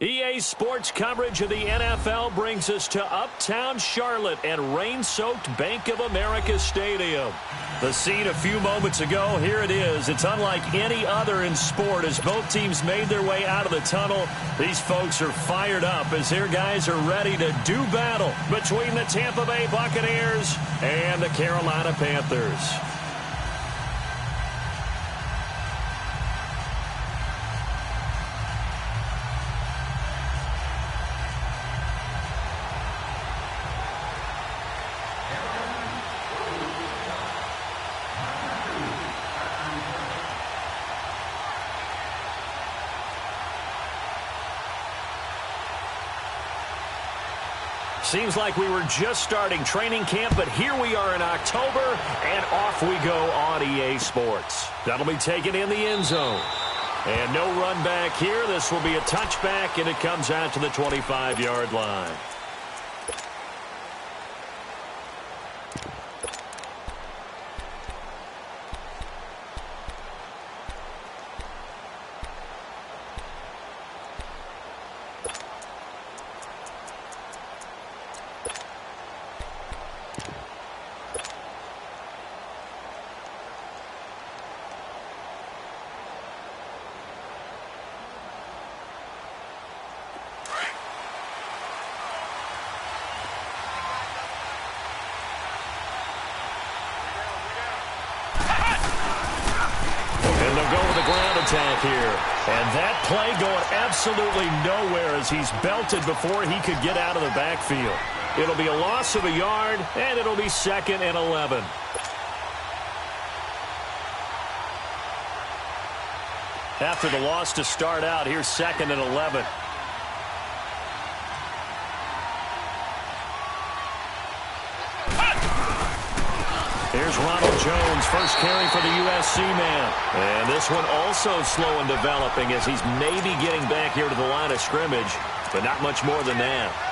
EA Sports coverage of the NFL brings us to uptown Charlotte and rain-soaked Bank of America Stadium. The scene a few moments ago, here it is. It's unlike any other in sport as both teams made their way out of the tunnel. These folks are fired up as their guys are ready to do battle between the Tampa Bay Buccaneers and the Carolina Panthers. Seems like we were just starting training camp, but here we are in October, and off we go on EA Sports. That'll be taken in the end zone. And no run back here. This will be a touchback, and it comes out to the 25-yard line. Attack here. And that play going absolutely nowhere as he's belted before he could get out of the backfield. It'll be a loss of a yard, and it'll be 2nd and 11. After the loss to start out, here's 2nd and 11. Here's Ronald Jones, first carry for the USC man. And this one also slow in developing as he's maybe getting back here to the line of scrimmage, but not much more than that.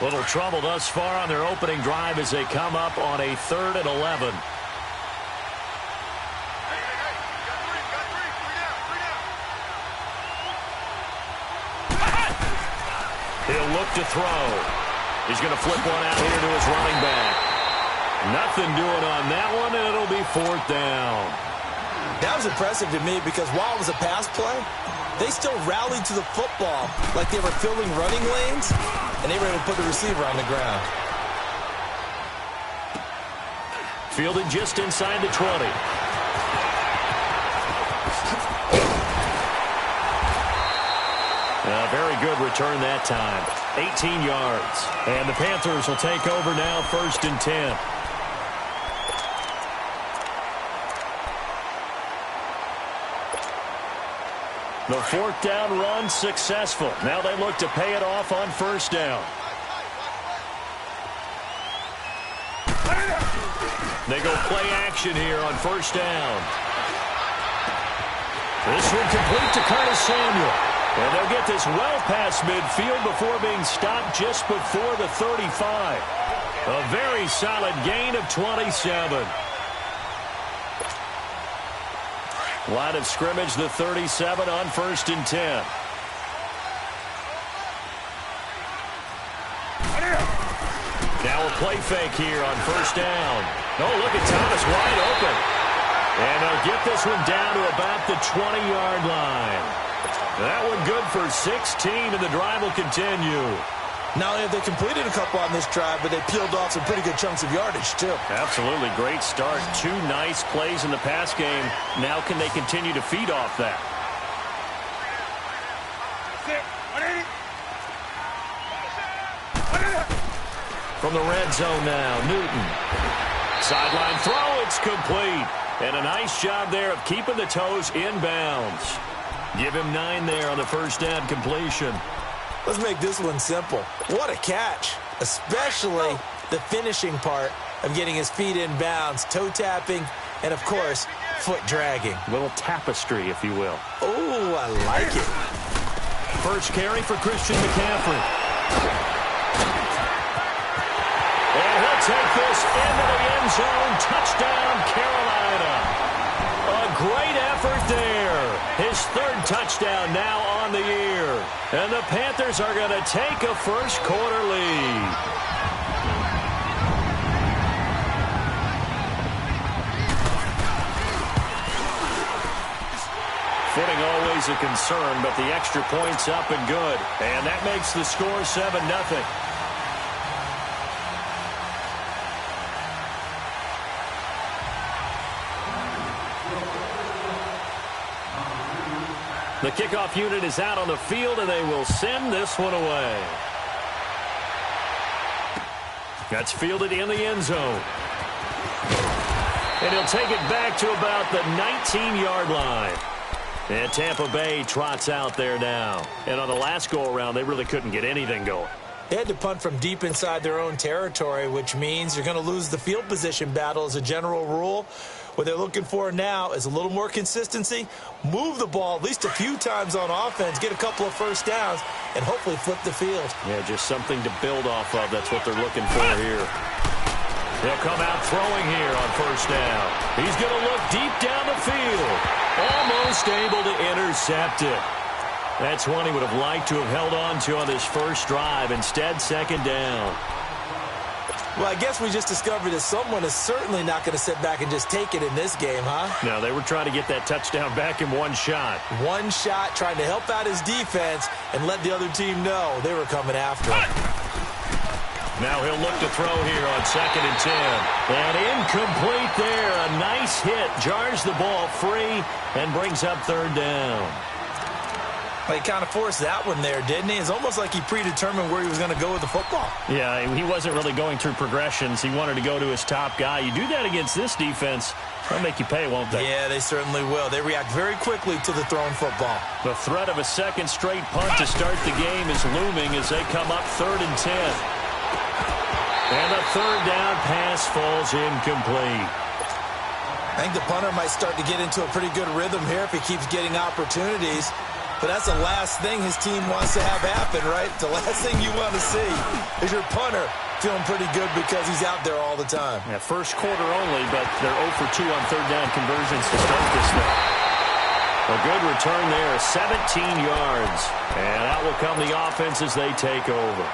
Little trouble thus far on their opening drive as they come up on a 3rd and 11. He'll look to throw. He's going to flip one out here to his running back. Nothing doing on that one, and it'll be 4th down. That was impressive to me because while it was a pass play, they still rallied to the football like they were filling running lanes, and they were able to put the receiver on the ground. Fielded just inside the 20. A very good return that time. 18 yards. And the Panthers will take over now, 1st and 10. The 4th down run successful. Now they look to pay it off on 1st down. They go play action here on 1st down. This one complete to Curtis Samuel. And they'll get this well past midfield before being stopped just before the 35. A very solid gain of 27. Line of scrimmage, the 37 on 1st and 10. Now a play fake here on 1st down. Oh, look at Thomas wide open. And they'll get this one down to about the 20-yard line. That one good for 16, and the drive will continue. Not only have they completed a couple on this drive, but they peeled off some pretty good chunks of yardage, too. Absolutely. Great start. 2 nice plays in the pass game. Now can they continue to feed off that? From the red zone now, Newton. Sideline throw, it's complete. And a nice job there of keeping the toes inbounds. Give him 9 there on the 1st down completion. Let's make this one simple. What a catch, especially the finishing part of getting his feet in bounds, toe tapping, and, of course, foot dragging. A little tapestry, if you will. Oh, I like it. First carry for Christian McCaffrey. And he'll take this into the end zone. Touchdown, Carolina. A great effort there. His third touchdown now on the year. And the Panthers are going to take a first-quarter lead. Footing always a concern, but the extra point's up and good. And that makes the score 7-0. The kickoff unit is out on the field, and they will send this one away. That's fielded in the end zone. And he'll take it back to about the 19-yard line. And Tampa Bay trots out there now. And on the last go-around, they really couldn't get anything going. They had to punt from deep inside their own territory, which means you're going to lose the field position battle as a general rule. What they're looking for now is a little more consistency, move the ball at least a few times on offense, get a couple of first downs, and hopefully flip the field. Yeah, just something to build off of. That's what they're looking for here. He'll come out throwing here on first down. He's going to look deep down the field. Almost able to intercept it. That's one he would have liked to have held on to on this first drive. Instead, second down. Well, I guess we just discovered that someone is certainly not going to sit back and just take it in this game, huh? No, they were trying to get that touchdown back in one shot. One shot, trying to help out his defense and let the other team know they were coming after him. Now he'll look to throw here on 2nd and 10. And incomplete there. A nice hit. Jars the ball free and brings up third down. Well, he kind of forced that one there, didn't he? It's almost like he predetermined where he was going to go with the football. Yeah, he wasn't really going through progressions. He wanted to go to his top guy. You do that against this defense, they'll make you pay, won't they? Yeah, they certainly will. They react very quickly to the thrown football. The threat of a second straight punt to start the game is looming as they come up 3rd and 10. And the third down pass falls incomplete. I think the punter might start to get into a pretty good rhythm here if he keeps getting opportunities. But that's the last thing his team wants to have happen, right? The last thing you want to see is your punter feeling pretty good because he's out there all the time. Yeah, first quarter only, but they're 0 for 2 on third down conversions to start this thing. A good return there, 17 yards. And out will come the offense as they take over.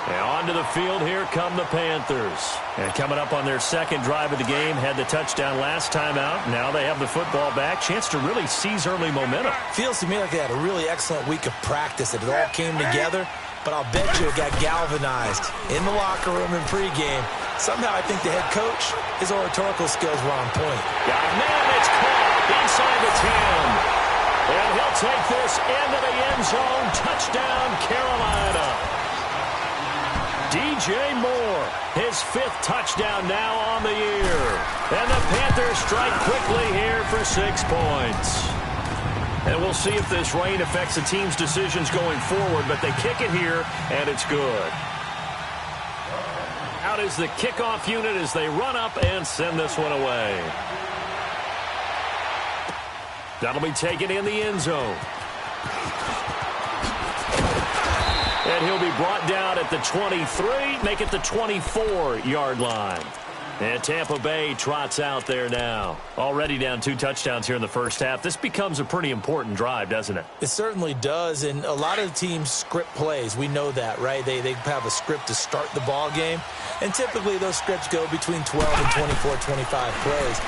And onto the field, here come the Panthers. And coming up on their second drive of the game, had the touchdown last time out. Now they have the football back. Chance to really seize early momentum. Feels to me like they had a really excellent week of practice. It all came together, but I'll bet you it got galvanized in the locker room and pregame. Somehow I think the head coach, his oratorical skills were on point. Yeah, man, it's caught inside the 10. And he'll take this into the end zone. Touchdown, Carolina. DJ Moore, his 5th touchdown now on the year. And the Panthers strike quickly here for 6 points. And we'll see if this rain affects the team's decisions going forward, but they kick it here, and it's good. Out is the kickoff unit as they run up and send this one away. That'll be taken in the end zone. And he'll be brought down at the 23, make it the 24-yard line. And Tampa Bay trots out there now. Already down 2 touchdowns here in the first half. This becomes a pretty important drive, doesn't it? It certainly does, and a lot of the teams script plays. We know that, right? They have a script to start the ball game, and typically those scripts go between 12 and 24, 25 plays.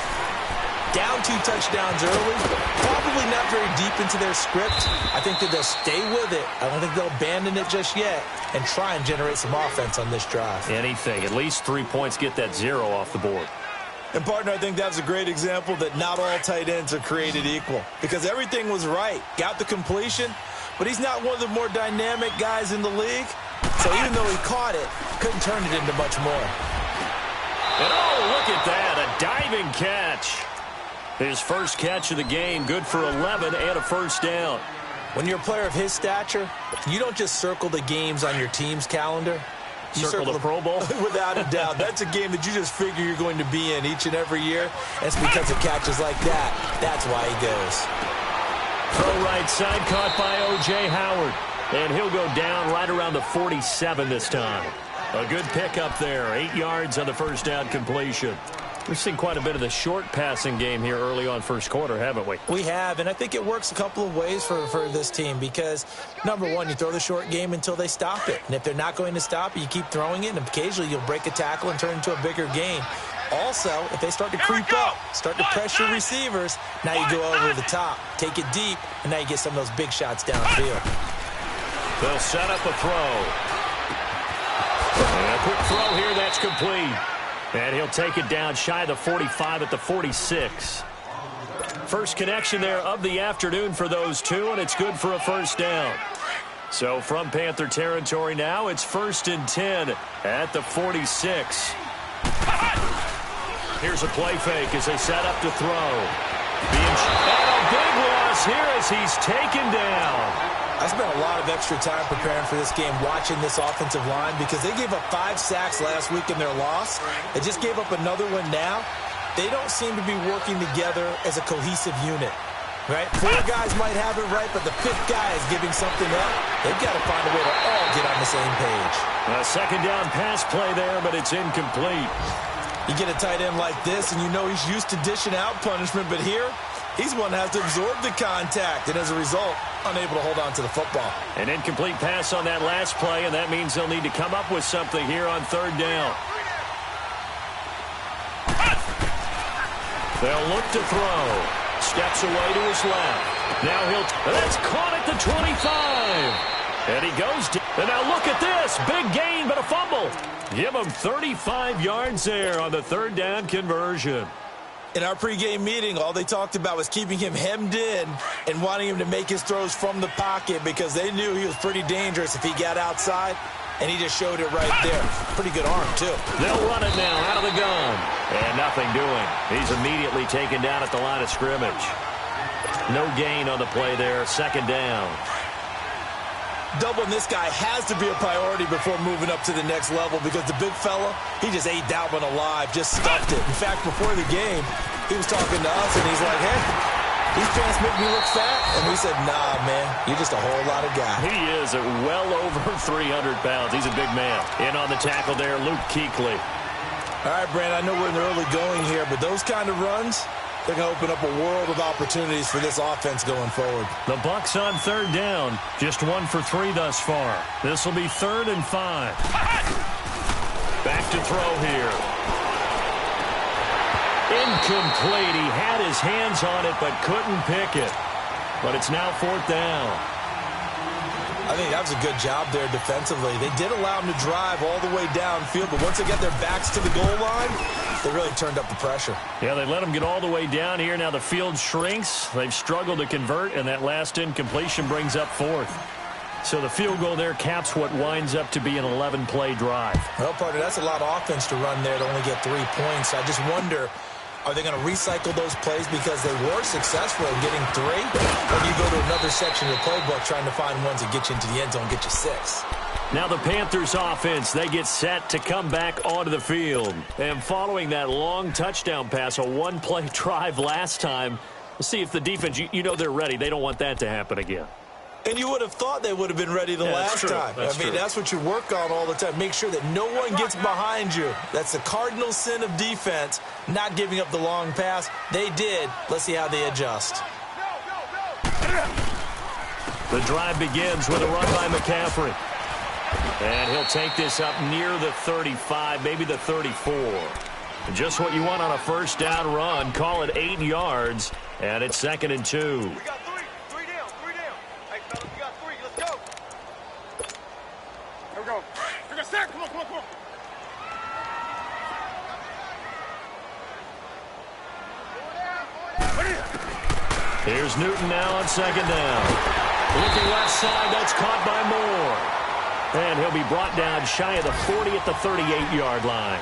Down 2 touchdowns early, probably not very deep into their script. I think that they'll stay with it. I don't think they'll abandon it just yet and try and generate some offense on this drive. Anything. At least 3 points, get that 0 off the board. And, partner, I think that's a great example that not all tight ends are created equal because everything was right. Got the completion, but he's not one of the more dynamic guys in the league. So even though he caught it, couldn't turn it into much more. And, oh, look at that, a diving catch. His first catch of the game, good for 11 and a first down. When you're a player of his stature, you don't just circle the games on your team's calendar. You circle the Pro Bowl? Without a doubt. That's a game that you just figure you're going to be in each and every year. And it's because of catches like that. That's why he goes. Throw right side, caught by O.J. Howard. And he'll go down right around the 47 this time. A good pickup there. 8 yards on the first down completion. We've seen quite a bit of the short passing game here early on first quarter, haven't we? We have, and I think it works a couple of ways for this team because, number one, you throw the short game until they stop it. And if they're not going to stop it, you keep throwing it, and occasionally you'll break a tackle and turn it into a bigger gain. Also, if they start to creep up, start to pressure receivers, now you go over the top, take it deep, and now you get some of those big shots downfield. They'll set up a throw. And a quick throw here, that's complete. And he'll take it down shy of the 45 at the 46. First connection there of the afternoon for those two, and it's good for a first down. So from Panther territory now, it's 1st and 10 at the 46. Here's a play fake as they set up to throw. And a big loss here as he's taken down. I spent a lot of extra time preparing for this game, watching this offensive line, because they gave up 5 sacks last week in their loss. They just gave up another one now. They don't seem to be working together as a cohesive unit, right? 4 guys might have it right, but the 5th guy is giving something up. They've got to find a way to all get on the same page. A second down pass play there, but it's incomplete. You get a tight end like this, and you know he's used to dishing out punishment, but here, he's one that has to absorb the contact, and as a result, unable to hold on to the football. An incomplete pass on that last play, and that means they'll need to come up with something here on 3rd down. They'll look to throw. Steps away to his left. Now that's caught at the 25. And he goes to, and now look at this. Big gain, but a fumble. Give him 35 yards there on the 3rd down conversion. In our pregame meeting, all they talked about was keeping him hemmed in and wanting him to make his throws from the pocket because they knew he was pretty dangerous if he got outside, and he just showed it right there. Pretty good arm, too. They'll run it now out of the gun. And nothing doing. He's immediately taken down at the line of scrimmage. No gain on the play there. 2nd down. Doubling this guy has to be a priority before moving up to the next level because the big fella, he just ate that one alive, just stuffed it. In fact, before the game, he was talking to us, and he's like, hey, these pants make me look fat. And we said, nah, man, you're just a whole lot of guy. He is at well over 300 pounds. He's a big man. In on the tackle there, Luke Kuechly. All right, Brandon, I know we're in the early going here, but those kind of runs, they're going to open up a world of opportunities for this offense going forward. The Bucs on 3rd down. Just 1 for 3 thus far. This will be 3rd and 5. Back to throw here. Incomplete. He had his hands on it but couldn't pick it. But it's now 4th down. I think that was a good job there defensively. They did allow him to drive all the way downfield, but once they got their backs to the goal line, they really turned up the pressure. Yeah, they let him get all the way down here. Now the field shrinks. They've struggled to convert, and that last incompletion brings up 4th. So the field goal there caps what winds up to be an 11-play drive. Well, partner, that's a lot of offense to run there to only get 3 points. I just wonder, are they going to recycle those plays because they were successful in getting 3? Or do you go to another section of the playbook trying to find ones that get you into the end zone and get you 6? Now the Panthers offense, they get set to come back onto the field. And following that long touchdown pass, a 1-play drive last time, let's see if the defense, you know they're ready. They don't want that to happen again. And you would have thought they would have been ready the last time. I mean, that's what you work on all the time. Make sure that no one gets behind you. That's the cardinal sin of defense, not giving up the long pass. They did. Let's see how they adjust. The drive begins with a run by McCaffrey. And he'll take this up near the 35, maybe the 34. Just what you want on a first down run. Call it 8 yards, and it's 2nd and 2. We got 3. 3 down. 3 down. Hey, we got 3. Let's go. Here we go. Here we go. Sack. Come on, come on, come on. Here's Newton now on 2nd down. Looking left side, that's caught by Moore. And he'll be brought down shy of the 40 at the 38-yard line.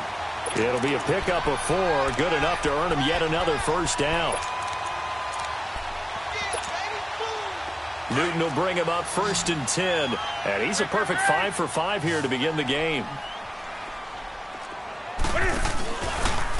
It'll be a pickup of 4, good enough to earn him yet another first down. Newton will bring him up 1st and 10. And he's a perfect 5 for 5 here to begin the game.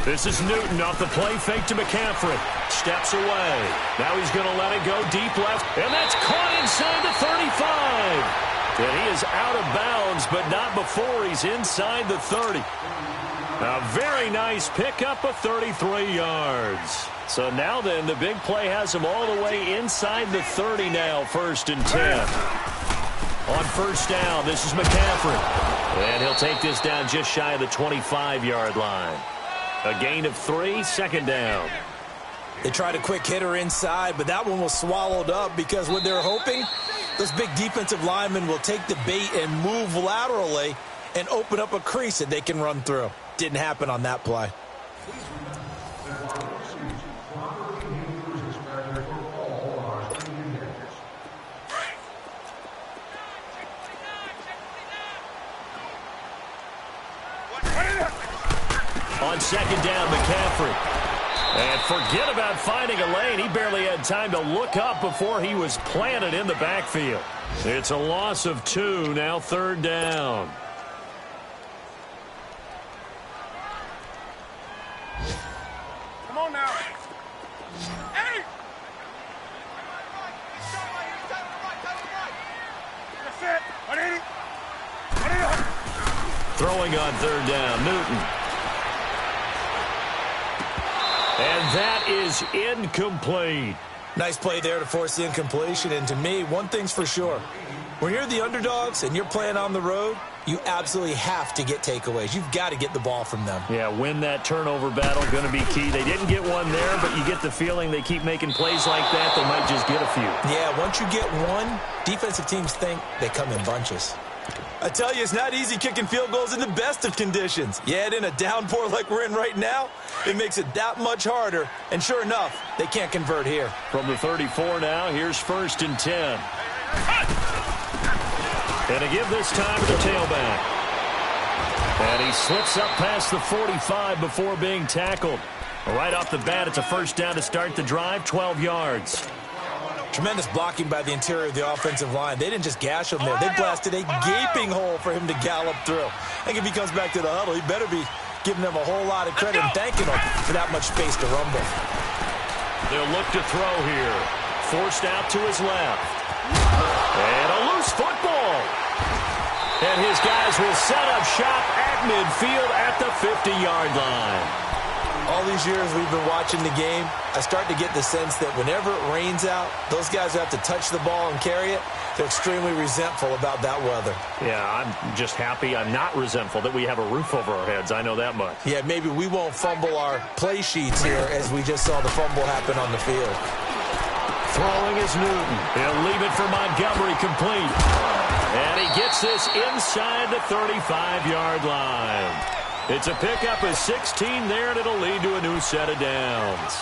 This is Newton off the play fake to McCaffrey. steps away. Now he's going to let it go deep left, and that's caught inside the 35. And he is out of bounds, but not before he's inside the 30. A very nice pickup of 33 yards. So now then, the big play has him all the way inside the 30 now, 1st and 10. On first down, this is McCaffrey. And he'll take this down just shy of the 25-yard line. A gain of 3, 2nd down. They tried a quick hitter inside, but that one was swallowed up because what they're hoping, those big defensive linemen will take the bait and move laterally and open up a crease that they can run through. Didn't happen on that play. On 2nd down, McCaffrey. And forget about finding a lane. He barely had time to look up before he was planted in the backfield. It's a loss of 2, now 3rd down. Come on now. Hey! That's it. 180. 180. Throwing on 3rd down, Newton. And that is incomplete. Nice play there to force the incompletion. And to me, one thing's for sure. When you're the underdogs and you're playing on the road, you absolutely have to get takeaways. You've got to get the ball from them. Yeah, win that turnover battle, going to be key. They didn't get one there, but you get the feeling they keep making plays like that, they might just get a few. Yeah, once you get one, defensive teams think they come in bunches. I tell you, it's not easy kicking field goals in the best of conditions. Yet in a downpour like we're in right now, it makes it that much harder. And sure enough, they can't convert here. From the 34 now, here's 1st and 10. And to give this time to the tailback. And he slips up past the 45 before being tackled. Right off the bat, it's a 1st down to start the drive, 12 yards. Tremendous blocking by the interior of the offensive line. They didn't just gash him there. They blasted a gaping hole for him to gallop through. I think if he comes back to the huddle, he better be giving them a whole lot of credit and thanking them for that much space to rumble. They'll look to throw here. Forced out to his left. And a loose football. And his guys will set up shop at midfield at the 50-yard line. All these years we've been watching the game, I start to get the sense that whenever it rains out, those guys who have to touch the ball and carry it, they're extremely resentful about that weather. Yeah, I'm just happy I'm not resentful that we have a roof over our heads. I know that much. Yeah, maybe we won't fumble our play sheets here as we just saw the fumble happen on the field. Throwing is Newton. He'll leave it for Montgomery complete. And he gets this inside the 35-yard line. It's a pickup of 16 there, and it'll lead to a new set of downs.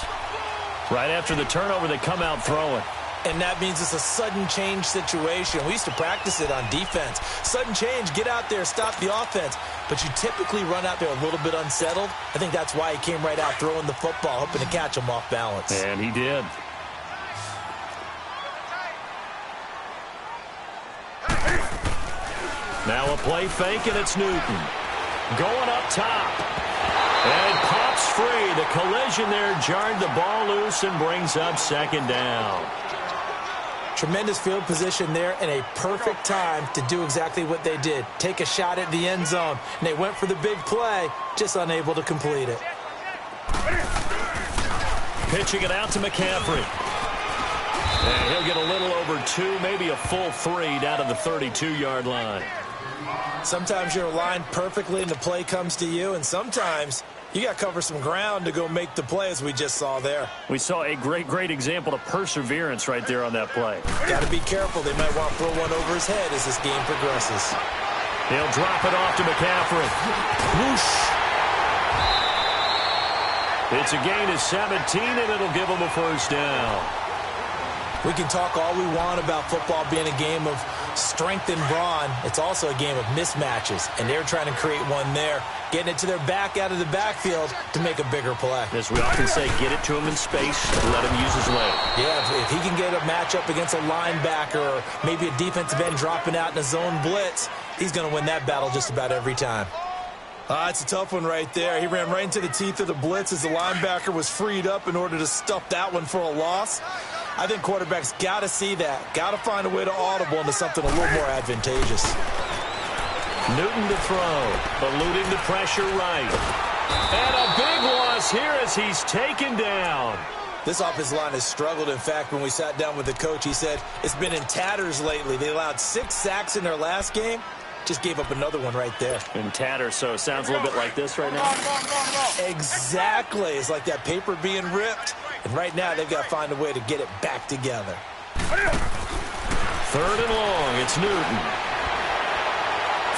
Right after the turnover, they come out throwing. And that means it's a sudden change situation. We used to practice it on defense. Sudden change, get out there, stop the offense. But you typically run out there a little bit unsettled. I think that's why he came right out throwing the football, hoping to catch him off balance. And he did. Now a play fake, and it's Newton. Going up top. And it pops free. The collision there jarred the ball loose and brings up 2nd down. Tremendous field position there and a perfect time to do exactly what they did. Take a shot at the end zone. And they went for the big play, just unable to complete it. Pitching it out to McCaffrey. And he'll get a little over 2, maybe a full 3 down to the 32-yard line. Sometimes you're aligned perfectly and the play comes to you, and sometimes you got to cover some ground to go make the play, as we just saw there. We saw a great example of perseverance right there on that play. Got to be careful. They might want to throw one over his head as this game progresses. He'll drop it off to McCaffrey. Whoosh. It's a gain of 17, and it'll give him a 1st down. We can talk all we want about football being a game of strength and brawn. It's also a game of mismatches, and they're trying to create one there, getting it to their back out of the backfield to make a bigger play. As we often say, get it to him in space, let him use his leg. Yeah, if he can get a matchup against a linebacker or maybe a defensive end dropping out in a zone blitz, he's going to win that battle just about every time. It's a tough one right there. He ran right into the teeth of the blitz as the linebacker was freed up in order to stuff that one for a loss. I think quarterbacks got to see that. Got to find a way to audible into something a little more advantageous. Newton to throw, eluding the pressure right. And a big loss here as he's taken down. This offensive line has struggled. In fact, when we sat down with the coach, he said it's been in tatters lately. They allowed 6 sacks in their last game. Just gave up another one right there. In tatters, so it sounds a little bit like this right now. Exactly. It's like that paper being ripped. And right now, they've got to find a way to get it back together. 3rd and long. It's Newton.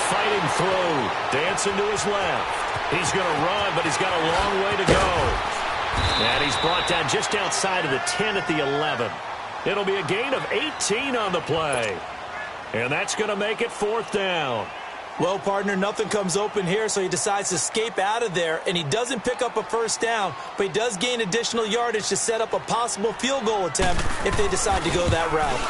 Fighting through. Dancing to his left. He's going to run, but he's got a long way to go. And he's brought down just outside of the 10 at the 11. It'll be a gain of 18 on the play. And that's going to make it 4th down. Well, partner, nothing comes open here, so he decides to escape out of there, and he doesn't pick up a 1st down, but he does gain additional yardage to set up a possible field goal attempt if they decide to go that route.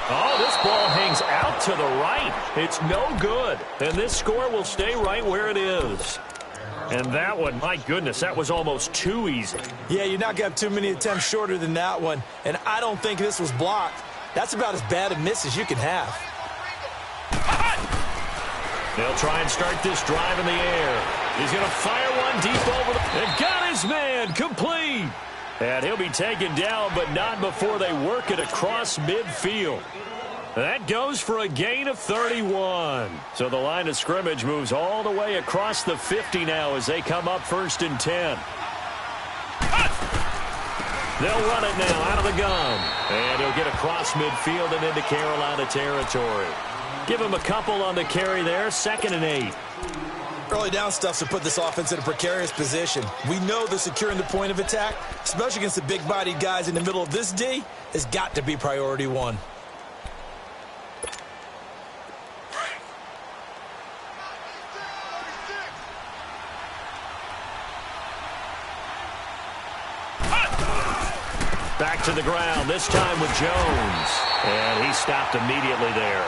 Oh, this ball hangs out to the right. It's no good, and this score will stay right where it is. And that one, my goodness, that was almost too easy. Yeah, you're not going to have too many attempts shorter than that one, and I don't think this was blocked. That's about as bad a miss as you can have. They'll try and start this drive in the air. He's going to fire one deep over the... And got his man complete. And he'll be taken down, but not before they work it across midfield. That goes for a gain of 31. So the line of scrimmage moves all the way across the 50 now as they come up 1st and 10. They'll run it now out of the gun. And he'll get across midfield and into Carolina territory. Give him a couple on the carry there. 2nd and 8. Early down stuffs to put this offense in a precarious position. We know that securing the point of attack, especially against the big-bodied guys in the middle of this D, has got to be priority 1. Back to the ground, this time with Jones. And he stopped immediately there.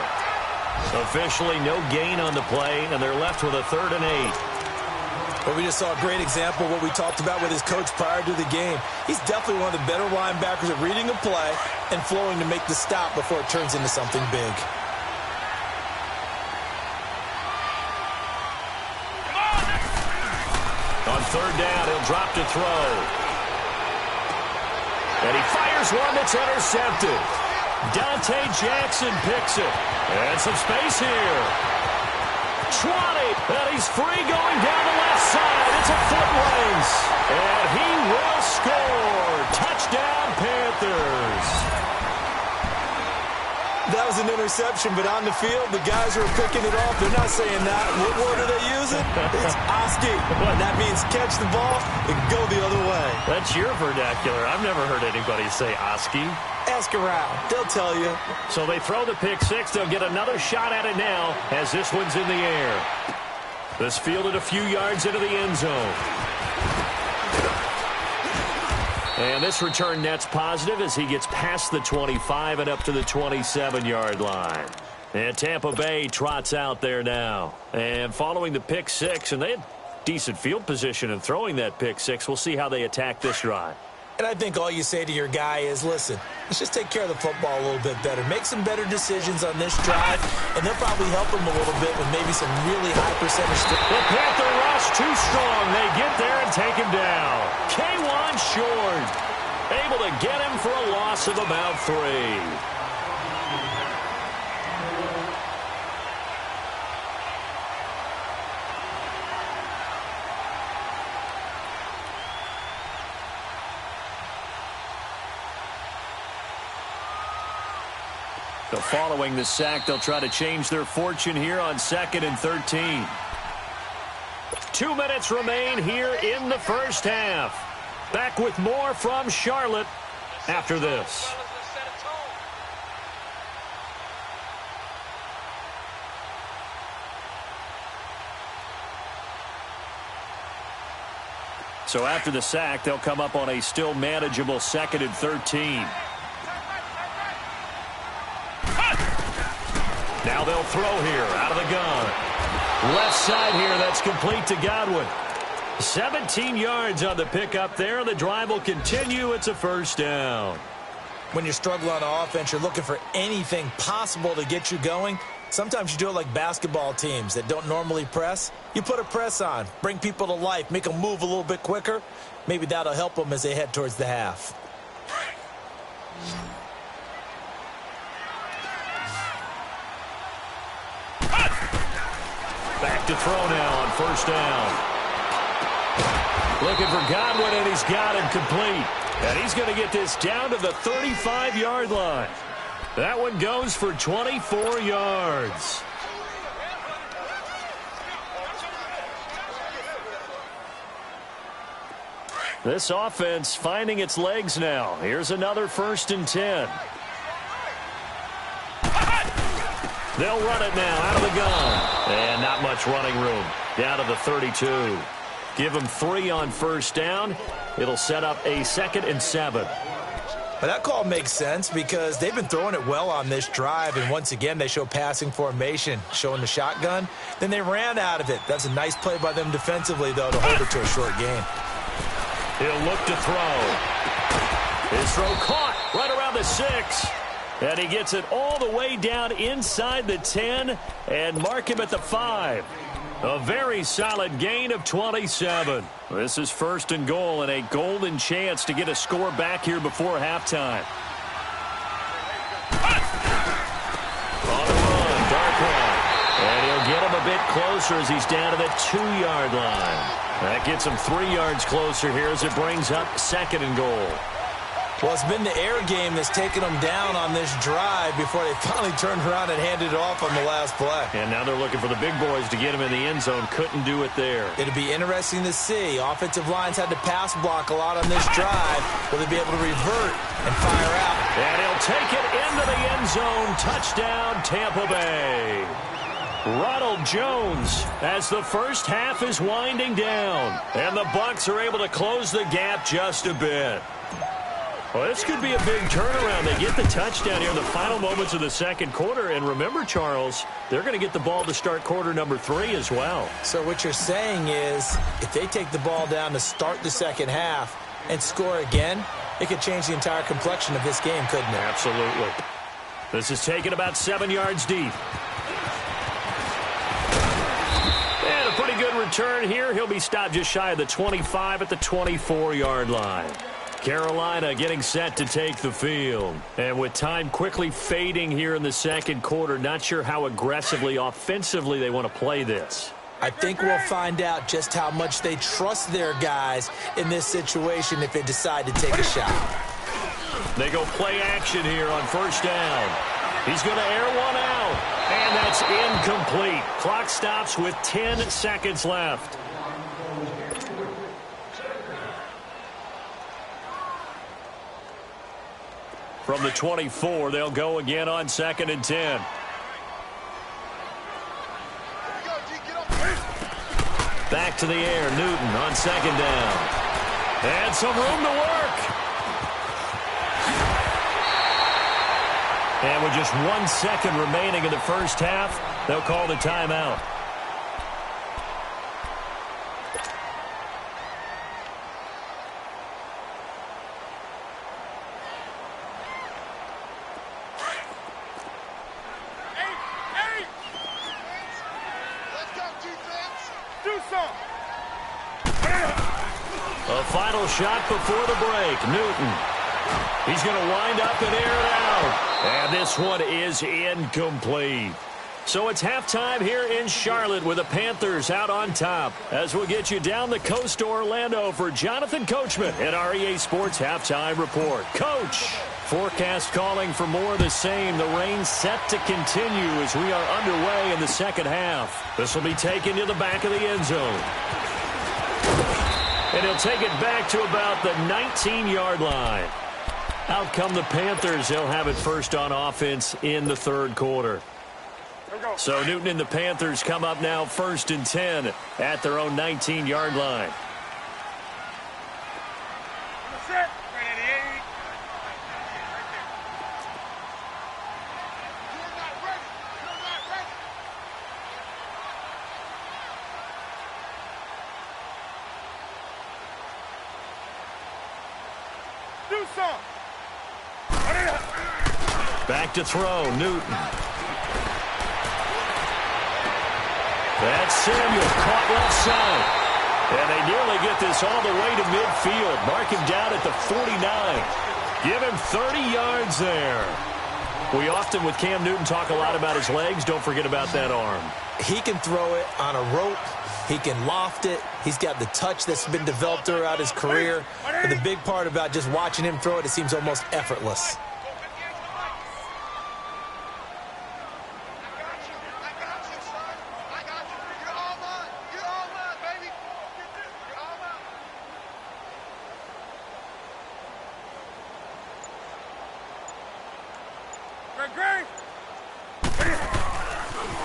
Officially no gain on the play, and they're left with a 3rd and 8. But we just saw a great example of what we talked about with his coach prior to the game. He's definitely one of the better linebackers at reading a play and flowing to make the stop before it turns into something big. On 3rd down, he'll drop to throw. And he fires one that's intercepted. Dante Jackson picks it. And some space here. 20. And he's free going down the left side. It's a foot race. And he will score. Touchdown, Panthers. That was an interception, but on the field, the guys who are picking it off, they're not saying that. What word are they using? It's Oski. And that means catch the ball and go the other way. That's your vernacular. I've never heard anybody say Oski. Ask around. They'll tell you. So they throw the pick 6. They'll get another shot at it now as this one's in the air. This fielded a few yards into the end zone. And this return net's positive as he gets past the 25 and up to the 27-yard line. And Tampa Bay trots out there now. And following the pick 6, and they had decent field position in throwing that pick 6. We'll see how they attack this drive. And I think all you say to your guy is, listen, let's just take care of the football a little bit better. Make some better decisions on this drive, and they'll probably help him a little bit with maybe some really high percentage. The Panther rush too strong. They get there and take him down. K1 short. Able to get him for a loss of about 3. So following the sack, they'll try to change their fortune here on 2nd and 13. 2 minutes remain here in the first half. Back with more from Charlotte after this. So after the sack, they'll come up on a still manageable 2nd and 13. Now they'll throw here out of the gun. Left side here, that's complete to Godwin. 17 yards on the pickup there. The drive will continue. It's a first down. When you're struggling on offense, you're looking for anything possible to get you going. Sometimes you do it like basketball teams that don't normally press. You put a press on, bring people to life, make them move a little bit quicker. Maybe that'll help them as they head towards the half. Back to throw now on first down. Looking for Godwin, and he's got him complete. And he's going to get this down to the 35-yard line. That one goes for 24 yards. This offense finding its legs now. Here's another 1st and 10. They'll run it now out of the gun. And not much running room. Down to the 32. Give them 3 on first down. It'll set up a 2nd and 7. But that call makes sense because they've been throwing it well on this drive, and once again they show passing formation, showing the shotgun. Then they ran out of it. That's a nice play by them defensively, though, to hold it to a short gain. He'll look to throw. His throw caught right around the 6. And he gets it all the way down inside the 10 and mark him at the 5. A very solid gain of 27. This is 1st and goal and a golden chance to get a score back here before halftime. On the run, Darkwa. And he'll get him a bit closer as he's down to the 2-yard line. That gets him 3 yards closer here as it brings up 2nd and goal. Well, it's been the air game that's taken them down on this drive before they finally turned around and handed it off on the last play. And now they're looking for the big boys to get him in the end zone. Couldn't do it there. It'll be interesting to see. Offensive lines had to pass block a lot on this drive. Will they be able to revert and fire out? And he'll take it into the end zone. Touchdown, Tampa Bay. Ronald Jones as the first half is winding down. And the Bucs are able to close the gap just a bit. Well, this could be a big turnaround. They get the touchdown here in the final moments of the second quarter. And remember, Charles, they're going to get the ball to start quarter number 3 as well. So what you're saying is if they take the ball down to start the second half and score again, it could change the entire complexion of this game, couldn't it? Absolutely. This is taken about 7 yards deep. And a pretty good return here. He'll be stopped just shy of the 25 at the 24-yard line. Carolina getting set to take the field. And with time quickly fading here in the second quarter, not sure how aggressively, offensively they want to play this. I think we'll find out just how much they trust their guys in this situation if they decide to take a shot. They go play action here on first down. He's going to air one out. And that's incomplete. Clock stops with 10 seconds left. From the 24, they'll go again on 2nd and 10. Back to the air, Newton on 2nd down. And some room to work. And with just 1 second remaining in the first half, they'll call the timeout. A final shot before the break. Newton. He's going to wind up and air it out. And this one is incomplete. So it's halftime here in Charlotte with the Panthers out on top. As we'll get you down the coast to Orlando for Jonathan Coachman at our EA Sports Halftime Report. Coach, forecast calling for more of the same. The rain set to continue as we are underway in the second half. This will be taken to the back of the end zone. And he'll take it back to about the 19-yard line. Out come the Panthers. They'll have it first on offense in the third quarter. So Newton and the Panthers come up now 1st and 10 at their own 19-yard line. do something. Back to throw, Newton. That's Samuel, caught left side. And they nearly get this all the way to midfield. Mark him down at the 49. Give him 30 yards there. We often, with Cam Newton, talk a lot about his legs. Don't forget about that arm. He can throw it on a rope. He can loft it. He's got the touch that's been developed throughout his career. But the big part about just watching him throw it, it seems almost effortless.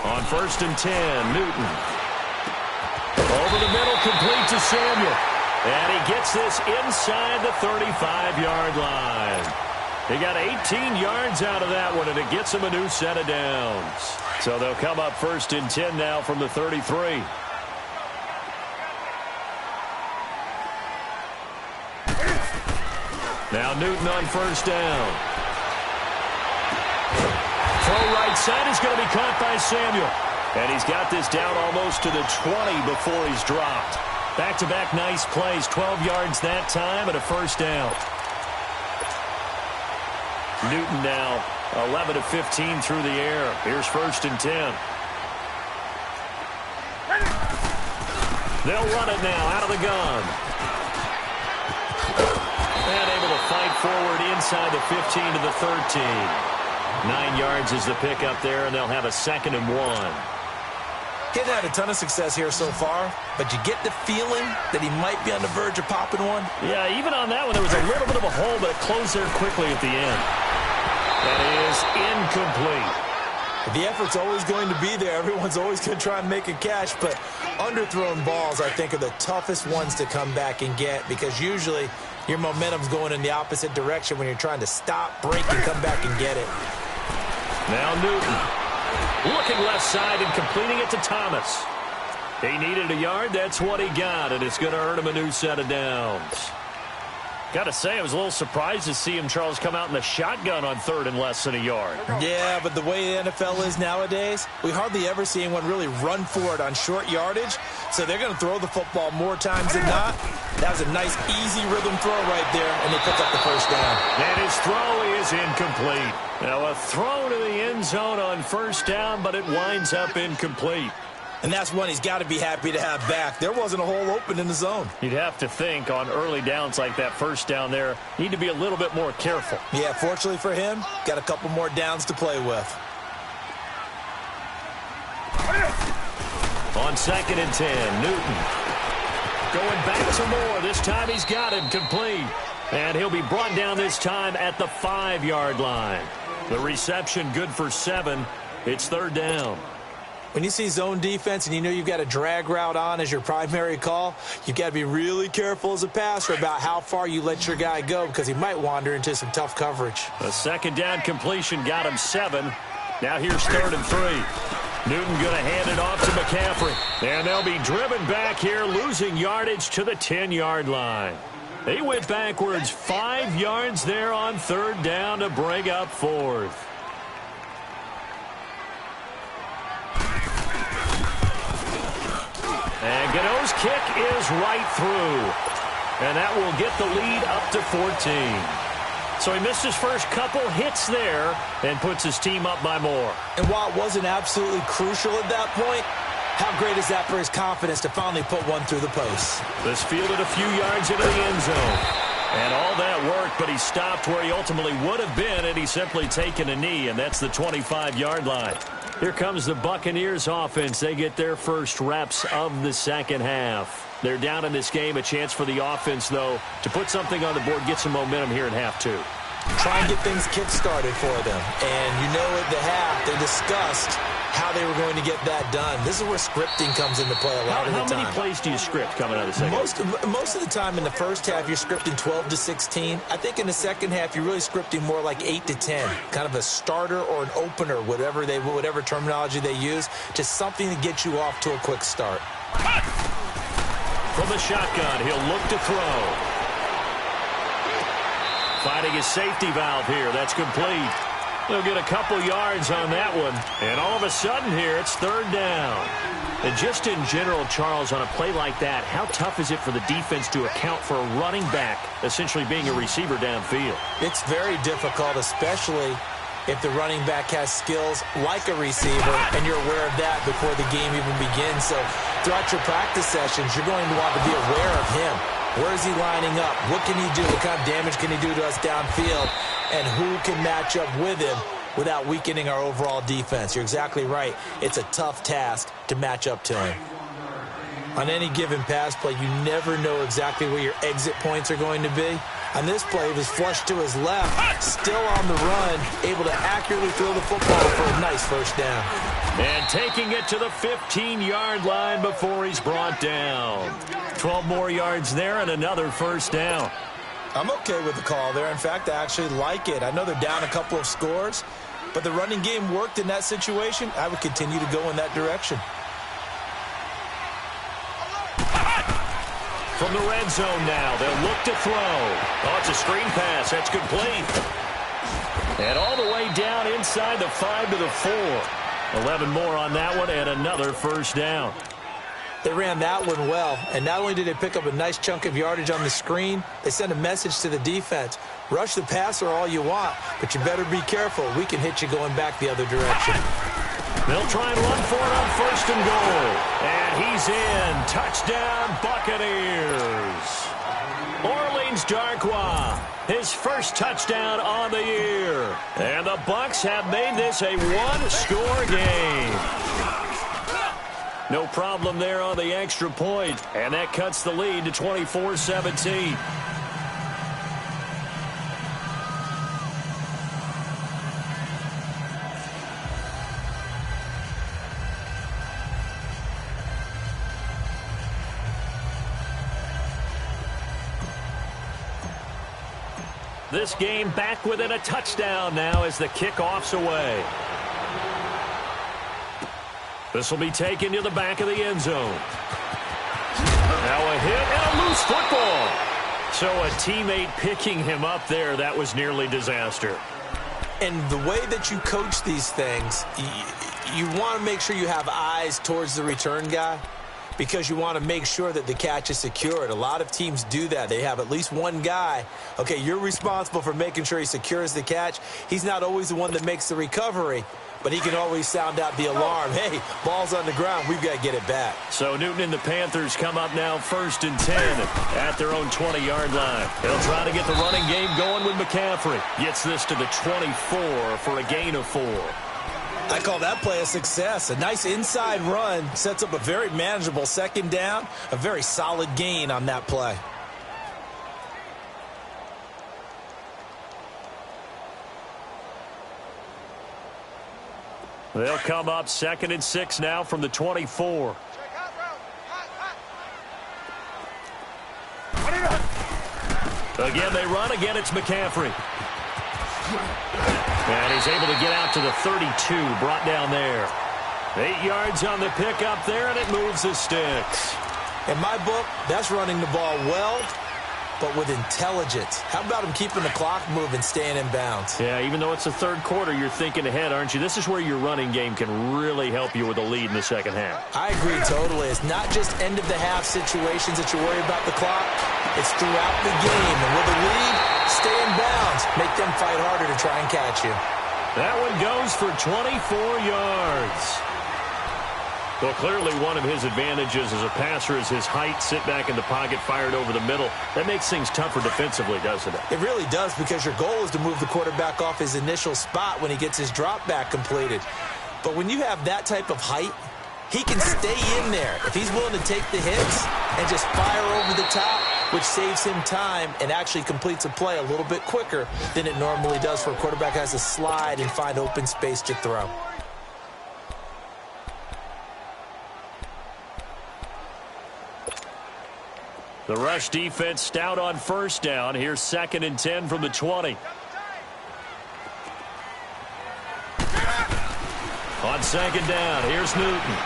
On 1st and 10, Newton. Over the middle, complete to Samuel. And he gets this inside the 35-yard line. He got 18 yards out of that one, and it gets him a new set of downs. So they'll come up 1st and 10 now from the 33. Now Newton on 1st down. Throw right side is going to be caught by Samuel. And he's got this down almost to the 20 before he's dropped. Back-to-back nice plays, 12 yards that time and a 1st down. Newton now 11 of 15 through the air. Here's 1st and 10. They'll run it now out of the gun. And able to fight forward inside the 15 to the 13. 9 yards is the pickup there, and they'll have a 2nd and 1. He's had a ton of success here so far, but you get the feeling that he might be on the verge of popping one. Yeah, even on that one, there was a little bit of a hole, but it closed there quickly at the end. That is incomplete. The effort's always going to be there. Everyone's always going to try and make a catch, but underthrown balls, I think, are the toughest ones to come back and get because usually your momentum's going in the opposite direction when you're trying to stop, break, and come back and get it. Now Newton looking left side and completing it to Thomas. He needed a yard. That's what he got, and it's going to earn him a new set of downs. Got to say, I was a little surprised to see him, Charles, come out in the shotgun on 3rd and less than a yard. Yeah, but the way the NFL is nowadays, we hardly ever see anyone really run for it on short yardage, so they're going to throw the football more times than not. That was a nice, easy rhythm throw right there, and they pick up the 1st down. And his throw is incomplete. Now a throw to the end zone on 1st down, but it winds up incomplete. And that's one he's got to be happy to have back. There wasn't a hole open in the zone. You'd have to think on early downs like that 1st down there, need to be a little bit more careful. Yeah, fortunately for him, got a couple more downs to play with. On 2nd and 10, Newton. Going back some more. This time he's got him complete. And he'll be brought down this time at the 5-yard line. The reception good for 7. It's 3rd down. When you see zone defense and you know you've got a drag route on as your primary call, you've got to be really careful as a passer about how far you let your guy go because he might wander into some tough coverage. A 2nd down completion got him 7. Now here's 3rd and 3. Newton going to hand it off to McCaffrey. And they'll be driven back here, losing yardage to the 10-yard line. They went backwards 5 yards there on 3rd down to bring up 4th. And Gano's kick is right through. And that will get the lead up to 14. So he missed his first couple hits there and puts his team up by more. And while it wasn't absolutely crucial at that point, how great is that for his confidence to finally put one through the post? This fielded a few yards into the end zone. And all that worked, but he stopped where he ultimately would have been, and he's simply taken a knee, and that's the 25-yard line. Here comes the Buccaneers offense. They get their first reps of the second half. They're down in this game. A chance for the offense, though, to put something on the board, get some momentum here in half 2. Try and get things kick-started for them. And you know at the half, they discussed how they were going to get that done. This is where scripting comes into play a lot of the time. How many plays do you script coming out of the second half? Most of the time in the first half, you're scripting 12 to 16. I think in the second half, you're really scripting more like 8 to 10. Kind of a starter or an opener, whatever terminology they use. Just something to get you off to a quick start. From the shotgun, he'll look to throw. finding his safety valve here. That's complete. They'll get a couple yards on that one. And all of a sudden here, it's third down. And just in general, Charles, on a play like that, how tough is it for the defense to account for a running back essentially being a receiver downfield? It's very difficult, especially if the running back has skills like a receiver, and you're aware of that before the game even begins. So throughout your practice sessions, you're going to want to be aware of him. Where is he lining up? What can he do? What kind of damage can he do to us downfield? And who can match up with him without weakening our overall defense? You're exactly right. It's a tough task to match up to him. On any given pass play, you never know exactly where your exit points are going to be. On this play, he was flushed to his left, still on the run, able to accurately throw the football for a nice first down. And taking it to the 15-yard line before he's brought down. 12 more yards there and another first down. I'm okay with the call there. In fact, I actually like it. I know they're down a couple of scores, but the running game worked in that situation. I would continue to go in that direction. From the red zone now, they'll look to throw. Oh, it's a screen pass. That's complete. And all the way down inside the 5 to the 4. 11 more on that one and another first down. They ran that one well, and not only did they pick up a nice chunk of yardage on the screen, they sent a message to the defense. Rush the passer all you want, but you better be careful. We can hit you going back the other direction. They'll try and run for it on first and goal. And he's in. Touchdown, Buccaneers. Orleans Darkwa, his first touchdown on the year. And the Bucs have made this a one-score game. No problem there on the extra point. And that cuts the lead to 24-17. This game back within a touchdown now as the kickoff's away. This will be taken to the back of the end zone. Now a hit and a loose football. So a teammate picking him up there, that was nearly disaster. And the way that you coach these things, you want to make sure you have eyes towards the return guy, because you want to make sure that the catch is secured. A lot of teams do that. They have at least one guy. Okay, you're responsible for making sure he secures the catch. He's not always the one that makes the recovery, but he can always sound out the alarm. Hey, ball's on the ground. We've got to get it back. So Newton and the Panthers come up now 1st and 10 at their own 20-yard line. They'll try to get the running game going with McCaffrey. Gets this to the 24 for a gain of 4. I call that play a success. A nice inside run sets up a very manageable second down, a very solid gain on that play. They'll come up 2nd and 6 now from the 24. Again, they run. Again, it's McCaffrey. And he's able to get out to the 32, brought down there. 8 yards on the pickup there, and it moves the sticks. In my book, that's running the ball well, but with intelligence. How about him keeping the clock moving, staying in bounds? Yeah, even though it's the third quarter, you're thinking ahead, aren't you? This is where your running game can really help you with a lead in the second half. I agree totally. It's not just end-of-the-half situations that you worry about the clock. It's throughout the game. And with a lead, stay in bounds. Make them fight harder to try and catch you. That one goes for 24 yards. Well, clearly one of his advantages as a passer is his height. Sit back in the pocket, fired over the middle. That makes things tougher defensively, doesn't it? It really does, because your goal is to move the quarterback off his initial spot when he gets his drop back completed. But when you have that type of height, he can stay in there. If he's willing to take the hits and just fire over the top, which saves him time and actually completes a play a little bit quicker than it normally does, where a quarterback has to slide and find open space to throw. The rush defense stout on first down. Here's 2nd and 10 from the 20. On 2nd down, here's Newton.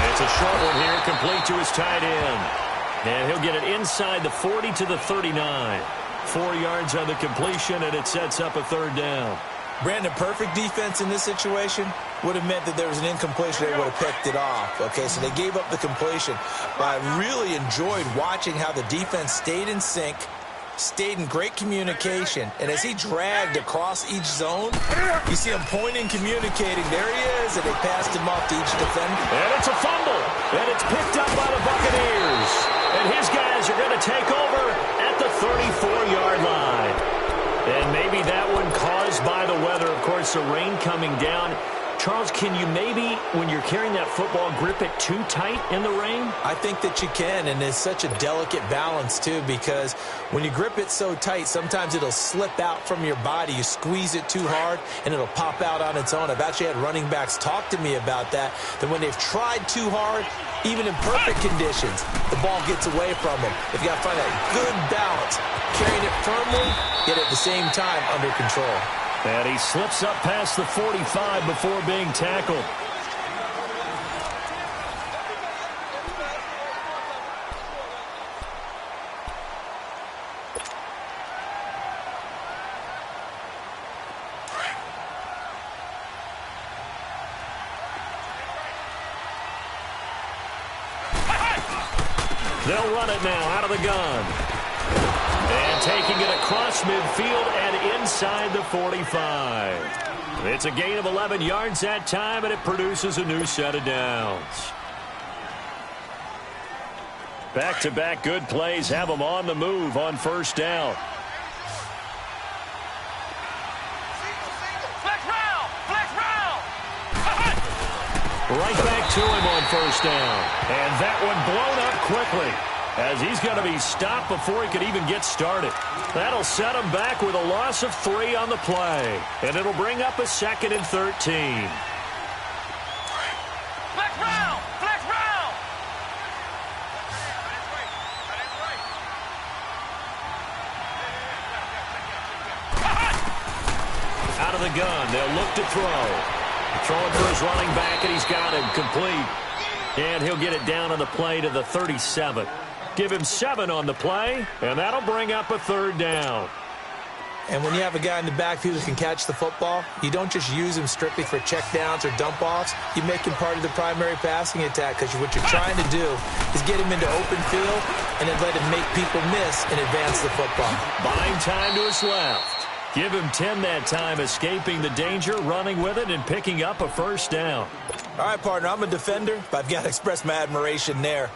It's a short one here, complete to his tight end. And he'll get it inside the 40 to the 39. 4 yards on the completion, and it sets up a third down. Brandon, perfect defense in this situation would have meant that there was an incompletion. They would have picked it off. Okay, so they gave up the completion. But I really enjoyed watching how the defense stayed in sync, stayed in great communication, and as he dragged across each zone, you see him pointing, communicating. There he is, and they passed him off to each defender. And it's a fumble, and it's picked up by the Buccaneers. And his guys are going to take over at the 34-yard line. And maybe that one caused by the weather. Of course, the rain coming down. Charles, can you maybe, when you're carrying that football, grip it too tight in the rain? I think that you can, and it's such a delicate balance, too, because when you grip it so tight, sometimes it'll slip out from your body. You squeeze it too hard, and it'll pop out on its own. I've actually had running backs talk to me about that when they've tried too hard, even in perfect conditions, the ball gets away from them. They've got to find that good balance, carrying it firmly, yet at the same time under control. And he slips up past the 45 before being tackled. They'll run it now out of the gun. And taking it across midfield and inside the 45. It's a gain of 11 yards that time, and it produces a new set of downs. Back-to-back good plays have them on the move on first down. Right back to him on first down. And that one blown up quickly, as he's going to be stopped before he could even get started. That'll set him back with a loss of 3 on the play. And it'll bring up a 2nd and 13. Flex round! Flex round! Out of the gun, they'll look to throw. Throwing for his running back, and he's got him complete. And he'll get it down on the play to the 37. Give him 7 on the play, and that'll bring up a 3rd down. And when you have a guy in the backfield who can catch the football, you don't just use him strictly for checkdowns or dump-offs. You make him part of the primary passing attack, because what you're trying to do is get him into open field and then let him make people miss and advance the football. Buying time to his left. Give him 10 that time, escaping the danger, running with it, and picking up a 1st down. All right, partner, I'm a defender, but I've got to express my admiration there.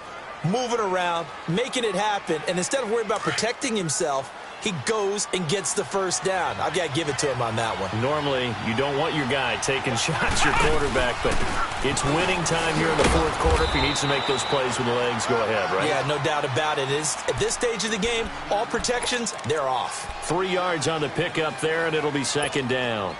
Moving around, making it happen, and instead of worrying about protecting himself, he goes and gets the 1st down. I've got to give it to him on that one. Normally, you don't want your guy taking shots, your quarterback, but it's winning time here in the 4th quarter. If he needs to make those plays with the legs, go ahead, right? Yeah, no doubt about it. At this stage of the game, all protections, they're off. 3 yards on the pickup there, and it'll be 2nd down.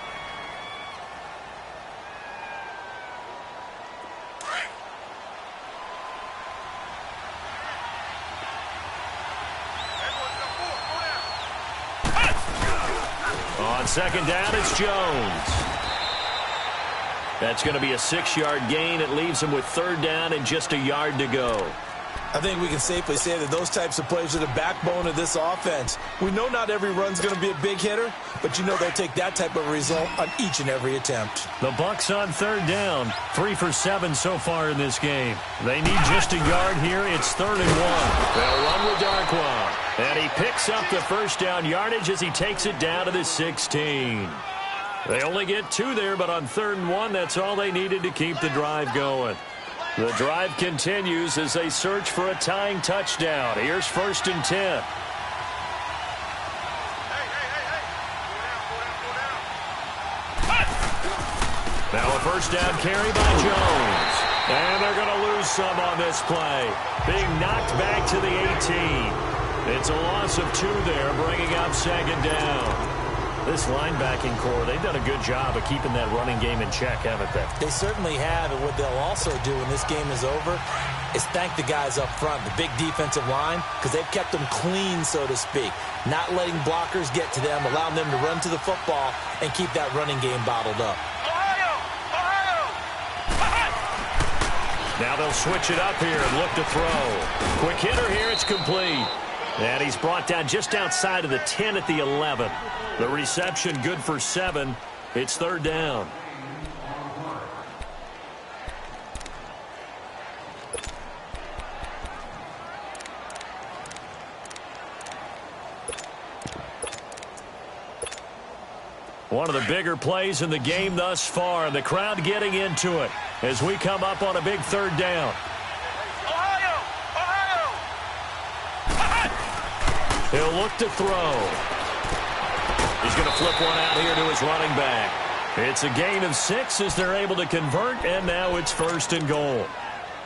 On 2nd down, it's Jones. That's going to be a 6-yard gain. It leaves him with 3rd down and just a yard to go. I think we can safely say that those types of plays are the backbone of this offense. We know not every run's going to be a big hitter, but you know they'll take that type of result on each and every attempt. The Bucs on 3rd down. 3 for 7 so far in this game. They need just a yard here. It's 3rd and 1. They'll run with Darkwa. And he picks up the 1st down yardage as he takes it down to the 16. They only get 2 there, but on 3rd and 1, that's all they needed to keep the drive going. The drive continues as they search for a tying touchdown. Here's 1st and 10. Now a 1st down carry by Jones. And they're going to lose some on this play. Being knocked back to the 18. It's a loss of 2 there, bringing up 2nd down. This linebacking core, they've done a good job of keeping that running game in check, haven't they? They certainly have, and what they'll also do when this game is over is thank the guys up front, the big defensive line, because they've kept them clean, so to speak. Not letting blockers get to them, allowing them to run to the football and keep that running game bottled up. Now they'll switch it up here and look to throw. Quick hitter here, it's complete. And he's brought down just outside of the 10 at the 11. The reception good for 7. It's third down. One of the bigger plays in the game thus far, and the crowd getting into it as we come up on a big third down. He'll look to throw. He's going to flip one out here to his running back. It's a gain of 6 as they're able to convert, and now it's first and goal.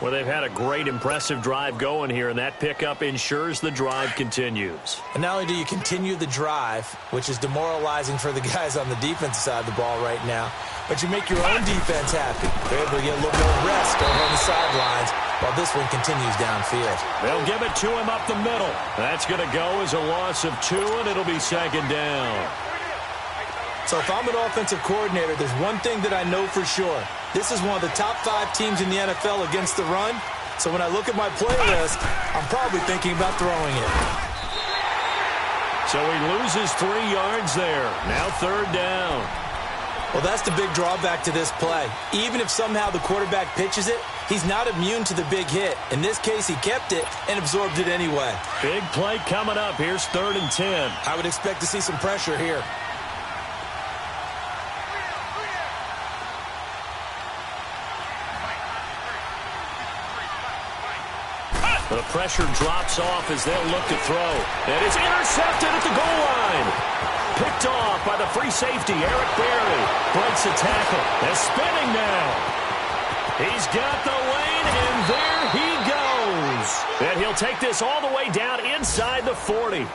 Well, they've had a great, impressive drive going here, and that pickup ensures the drive continues. And not only do you continue the drive, which is demoralizing for the guys on the defensive side of the ball right now, but you make your own defense happy. They're able to get a little more rest over on the sidelines while this one continues downfield. They'll give it to him up the middle. That's going to go as a loss of 2, and it'll be second down. So if I'm an offensive coordinator, there's one thing that I know for sure. This is one of the top 5 teams in the NFL against the run. So when I look at my play list, I'm probably thinking about throwing it. So he loses 3 yards there. Now third down. Well, that's the big drawback to this play. Even if somehow the quarterback pitches it, he's not immune to the big hit. In this case, he kept it and absorbed it anyway. Big play coming up. Here's 3rd and 10. I would expect to see some pressure here. The pressure drops off as they'll look to throw. And it's intercepted at the goal line. Picked off by the free safety, Eric Berry. Breaks a tackle. They're spinning now. He's got the lane, and there he goes. And he'll take this all the way down inside the 40.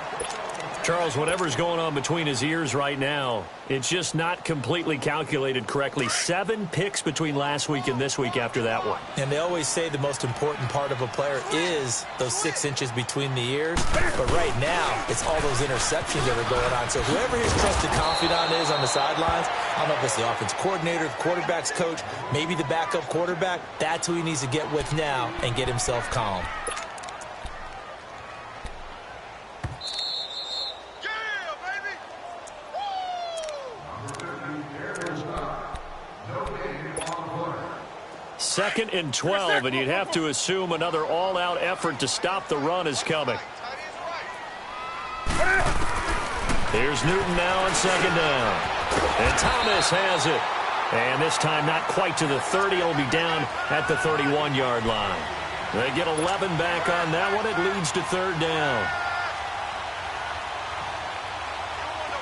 Charles, whatever's going on between his ears right now, it's just not completely calculated correctly. 7 picks between last week and this week after that one. And they always say the most important part of a player is those 6 inches between the ears. But right now, it's all those interceptions that are going on. So whoever his trusted confidant is on the sidelines, I don't know if it's the offense coordinator, the quarterback's coach, maybe the backup quarterback, that's who he needs to get with now and get himself calm. Second and 12, and you'd have to assume another all-out effort to stop the run is coming. Here's Newton now on second down. And Thomas has it. And this time not quite to the 30. It'll be down at the 31-yard line. They get 11 back on that one. It leads to third down.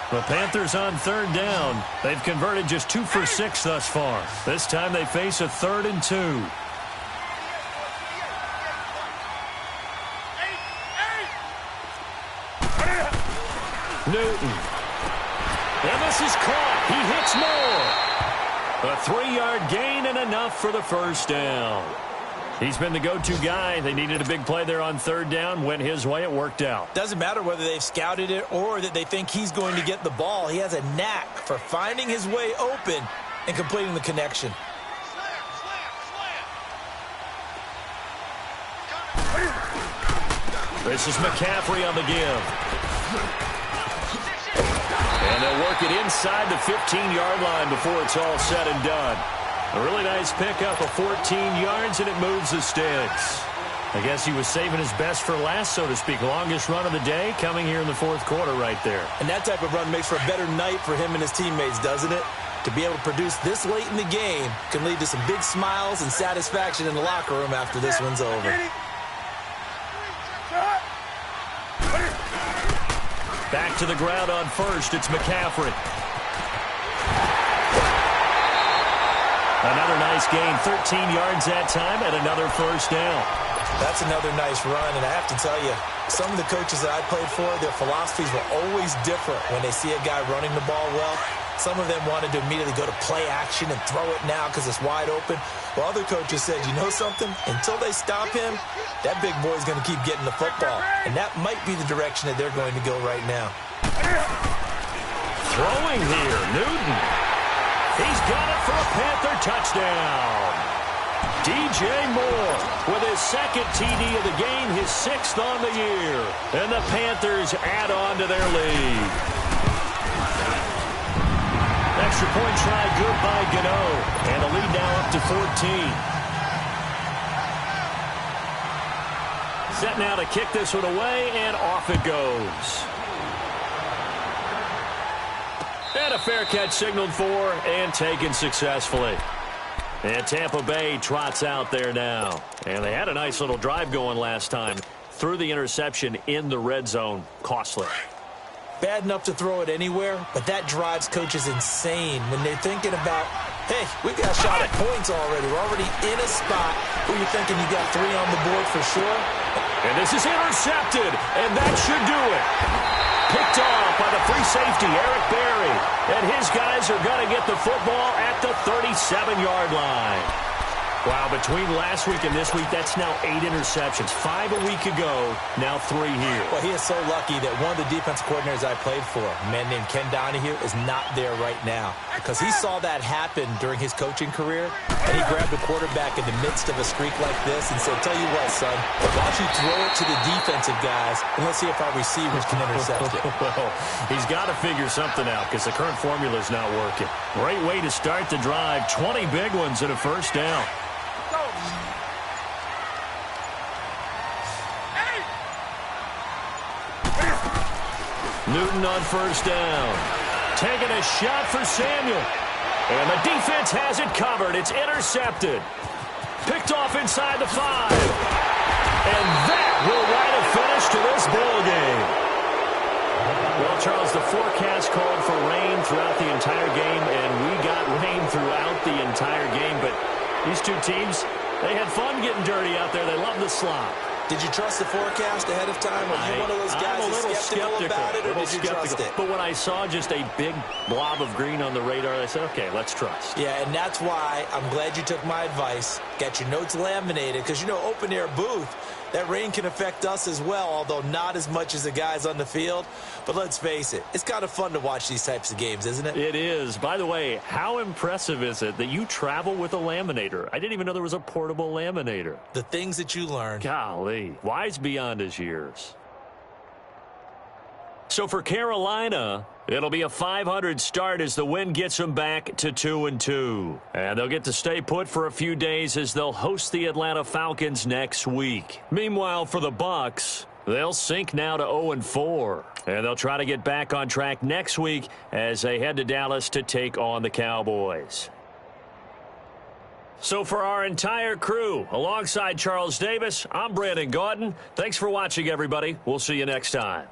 The Panthers on third down. They've converted just 2 for 6 thus far. This time they face a 3rd and 2. Newton. And this is caught. He hits more. A 3-yard gain and enough for the first down. He's been the go-to guy. They needed a big play there on third down. Went his way. It worked out. Doesn't matter whether they've scouted it or that they think he's going to get the ball. He has a knack for finding his way open and completing the connection. This is McCaffrey on the give. And they'll work it inside the 15-yard line before it's all said and done. A really nice pickup of 14 yards, and it moves the sticks. I guess he was saving his best for last, so to speak. Longest run of the day coming here in the 4th quarter right there. And that type of run makes for a better night for him and his teammates, doesn't it? To be able to produce this late in the game can lead to some big smiles and satisfaction in the locker room after this one's over. Back to the ground on first. It's McCaffrey. Another nice gain, 13 yards that time, and another first down. That's another nice run, and I have to tell you, some of the coaches that I played for, their philosophies were always different when they see a guy running the ball well. Some of them wanted to immediately go to play action and throw it now because it's wide open. While other coaches said, you know something? Until they stop him, that big boy's going to keep getting the football. And that might be the direction that they're going to go right now. Throwing here, Newton. He's got it for a Panther touchdown. DJ Moore with his second TD of the game, his 6th on the year. And the Panthers add on to their lead. Extra point try good by Gano. And the lead now up to 14. Set now to kick this one away, and off it goes. And a fair catch signaled for and taken successfully. And Tampa Bay trots out there now. And they had a nice little drive going last time. Threw the interception in the red zone. Costly. Bad enough to throw it anywhere, but that drives coaches insane when they're thinking about, hey, we got a shot at points already. We're already in a spot where you're thinking you got 3 on the board for sure. And this is intercepted, and that should do it. Picked off by the free safety, Eric Berry. And his guys are going to get the football at the 37-yard line. Wow, between last week and this week, that's now 8 interceptions. 5 a week ago, now 3 here. Well, he is so lucky that one of the defense coordinators I played for, a man named Ken Donahue, is not there right now. Because he saw that happen during his coaching career, and he grabbed the quarterback in the midst of a streak like this and said, tell you what, son, why don't you throw it to the defensive guys, and let's see if our receivers can intercept it. Well, he's got to figure something out because the current formula is not working. Great way to start the drive. 20 big ones and a first down. Newton on first down. Taking a shot for Samuel. And the defense has it covered. It's intercepted. Picked off inside the 5. And that will write a finish to this ball game. Well, Charles, the forecast called for rain throughout the entire game, and we got rain throughout the entire game. But these two teams, they had fun getting dirty out there. They love the slop. Did you trust the forecast ahead of time? Are you one of those guys who's skeptical about it, or did you trust it? But when I saw just a big blob of green on the radar, I said, okay, let's trust. Yeah, and that's why I'm glad you took my advice. Get your notes laminated, because, you know, open-air booth, that rain can affect us as well, although not as much as the guys on the field. But let's face it, it's kind of fun to watch these types of games, isn't it? It is. By the way, how impressive is it that you travel with a laminator? I didn't even know there was a portable laminator. The things that you learn. Golly, wise beyond his years. So for Carolina, it'll be a .500 start as the win gets them back to 2-2. And they'll get to stay put for a few days as they'll host the Atlanta Falcons next week. Meanwhile, for the Bucs, they'll sink now to 0-4. And they'll try to get back on track next week as they head to Dallas to take on the Cowboys. So for our entire crew, alongside Charles Davis, I'm Brandon Gaudin. Thanks for watching, everybody. We'll see you next time.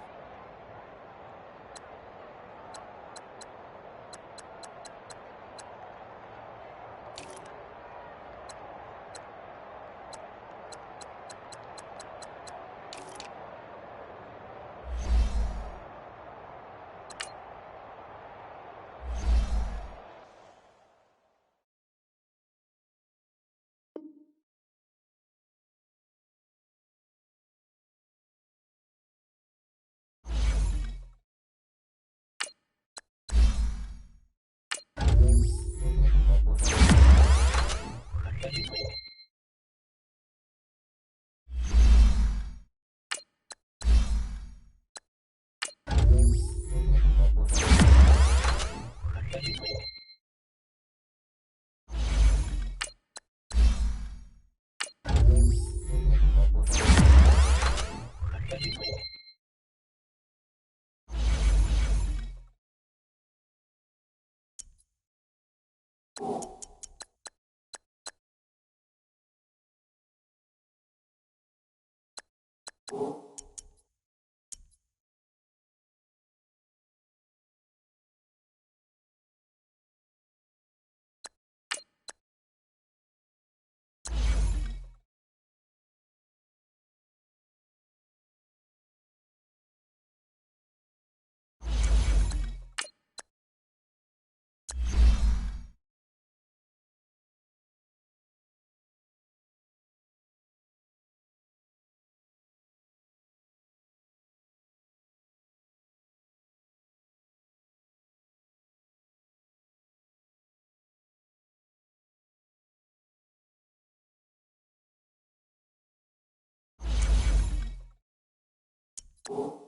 you